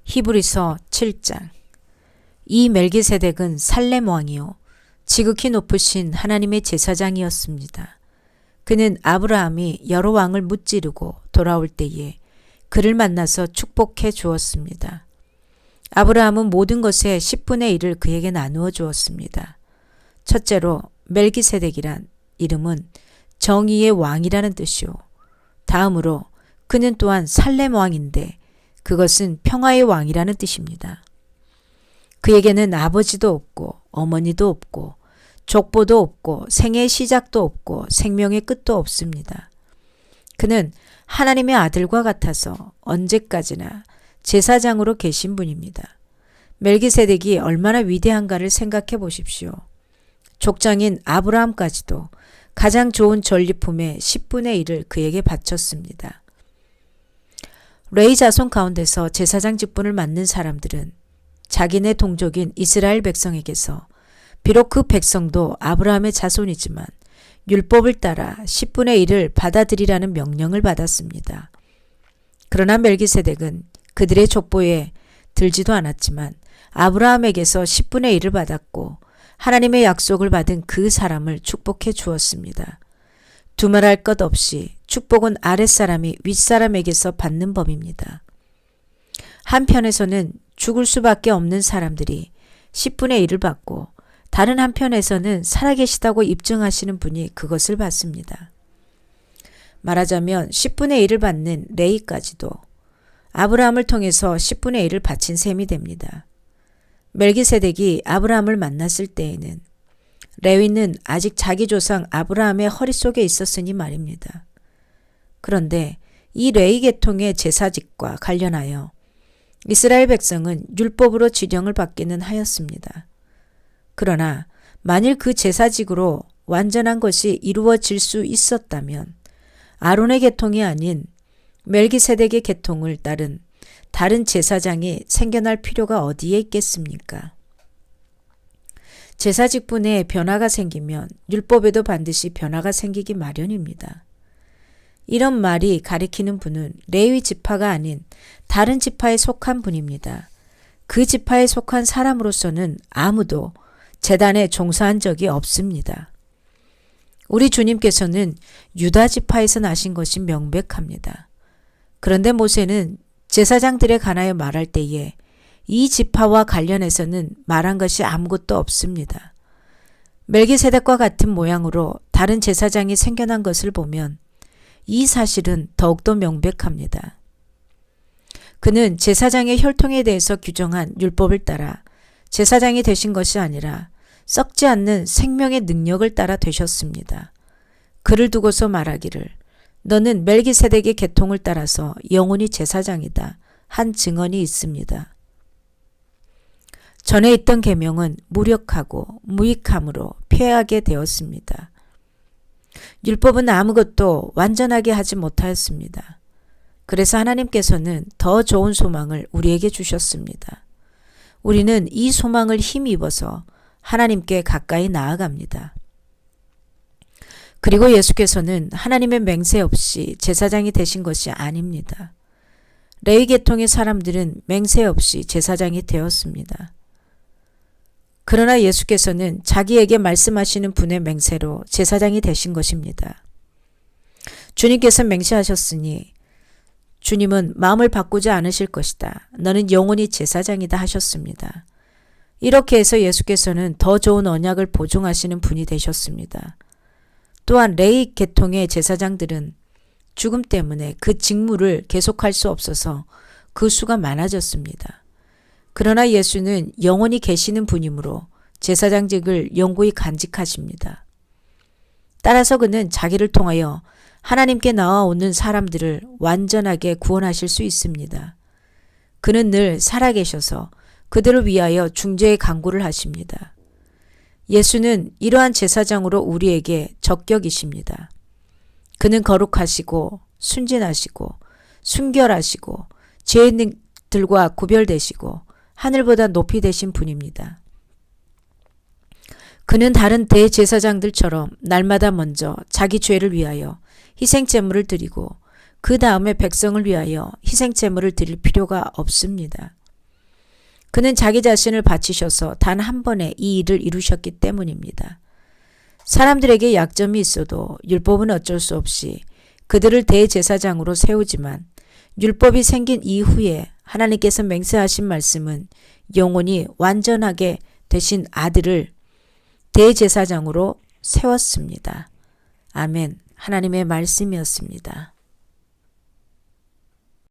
히브리서 7장. 이 멜기세덱은 살렘 왕이요 지극히 높으신 하나님의 제사장이었습니다. 그는 아브라함이 여러 왕을 무찌르고 돌아올 때에 그를 만나서 축복해 주었습니다. 아브라함은 모든 것의 10분의 1을 그에게 나누어 주었습니다. 첫째로 멜기세덱이란 이름은 정의의 왕이라는 뜻이요. 다음으로 그는 또한 살렘 왕인데 그것은 평화의 왕이라는 뜻입니다. 그에게는 아버지도 없고 어머니도 없고 족보도 없고 생애의 시작도 없고 생명의 끝도 없습니다. 그는 하나님의 아들과 같아서 언제까지나 제사장으로 계신 분입니다. 멜기세덱이 얼마나 위대한가를 생각해 보십시오. 족장인 아브라함까지도 가장 좋은 전리품의 10분의 1을 그에게 바쳤습니다. 레위 자손 가운데서 제사장 직분을 맡는 사람들은 자기네 동족인 이스라엘 백성에게서 비록 그 백성도 아브라함의 자손이지만 율법을 따라 10분의 1을 받아들이라는 명령을 받았습니다. 그러나 멜기세덱은 그들의 족보에 들지도 않았지만 아브라함에게서 10분의 1을 받았고 하나님의 약속을 받은 그 사람을 축복해 주었습니다. 두말할 것 없이 축복은 아랫사람이 윗사람에게서 받는 법입니다. 한편에서는 죽을 수밖에 없는 사람들이 10분의 1을 받고 다른 한편에서는 살아계시다고 입증하시는 분이 그것을 받습니다. 말하자면 10분의 1을 받는 레위까지도 아브라함을 통해서 10분의 1을 바친 셈이 됩니다. 멜기세덱이 아브라함을 만났을 때에는 레위는 아직 자기 조상 아브라함의 허리 속에 있었으니 말입니다. 그런데 이 레위 계통의 제사직과 관련하여 이스라엘 백성은 율법으로 지령을 받기는 하였습니다. 그러나 만일 그 제사직으로 완전한 것이 이루어질 수 있었다면 아론의 계통이 아닌 멜기세덱의 계통을 따른 다른 제사장이 생겨날 필요가 어디에 있겠습니까? 제사직분에 변화가 생기면 율법에도 반드시 변화가 생기기 마련입니다. 이런 말이 가리키는 분은 레위 지파가 아닌 다른 지파에 속한 분입니다. 그 지파에 속한 사람으로서는 아무도 제단에 종사한 적이 없습니다. 우리 주님께서는 유다 지파에서 나신 것이 명백합니다. 그런데 모세는 제사장들에 관하여 말할 때에 이 지파와 관련해서는 말한 것이 아무것도 없습니다. 멜기세덱과 같은 모양으로 다른 제사장이 생겨난 것을 보면 이 사실은 더욱더 명백합니다. 그는 제사장의 혈통에 대해서 규정한 율법을 따라 제사장이 되신 것이 아니라 썩지 않는 생명의 능력을 따라 되셨습니다. 그를 두고서 말하기를 너는 멜기세덱의 계통을 따라서 영원히 제사장이다 한 증언이 있습니다. 전에 있던 계명은 무력하고 무익함으로 폐하게 되었습니다. 율법은 아무것도 완전하게 하지 못하였습니다. 그래서 하나님께서는 더 좋은 소망을 우리에게 주셨습니다. 우리는 이 소망을 힘입어서 하나님께 가까이 나아갑니다. 그리고 예수께서는 하나님의 맹세 없이 제사장이 되신 것이 아닙니다. 레위 계통의 사람들은 맹세 없이 제사장이 되었습니다. 그러나 예수께서는 자기에게 말씀하시는 분의 맹세로 제사장이 되신 것입니다. 주님께서 맹세하셨으니 주님은 마음을 바꾸지 않으실 것이다. 너는 영원히 제사장이다 하셨습니다. 이렇게 해서 예수께서는 더 좋은 언약을 보증하시는 분이 되셨습니다. 또한 레위 계통의 제사장들은 죽음 때문에 그 직무를 계속할 수 없어서 그 수가 많아졌습니다. 그러나 예수는 영원히 계시는 분이므로 제사장직을 영구히 간직하십니다. 따라서 그는 자기를 통하여 하나님께 나와오는 사람들을 완전하게 구원하실 수 있습니다. 그는 늘 살아계셔서 그들을 위하여 중재의 간구를 하십니다. 예수는 이러한 제사장으로 우리에게 적격이십니다. 그는 거룩하시고 순진하시고 순결하시고 죄인들과 구별되시고 하늘보다 높이 되신 분입니다. 그는 다른 대제사장들처럼 날마다 먼저 자기 죄를 위하여 희생제물을 드리고 그 다음에 백성을 위하여 희생제물을 드릴 필요가 없습니다. 그는 자기 자신을 바치셔서 단 한 번에 이 일을 이루셨기 때문입니다. 사람들에게 약점이 있어도 율법은 어쩔 수 없이 그들을 대제사장으로 세우지만 율법이 생긴 이후에 하나님께서 맹세하신 말씀은 영원히 완전하게 되신 아들을 대제사장으로 세웠습니다. 아멘. 하나님의 말씀이었습니다.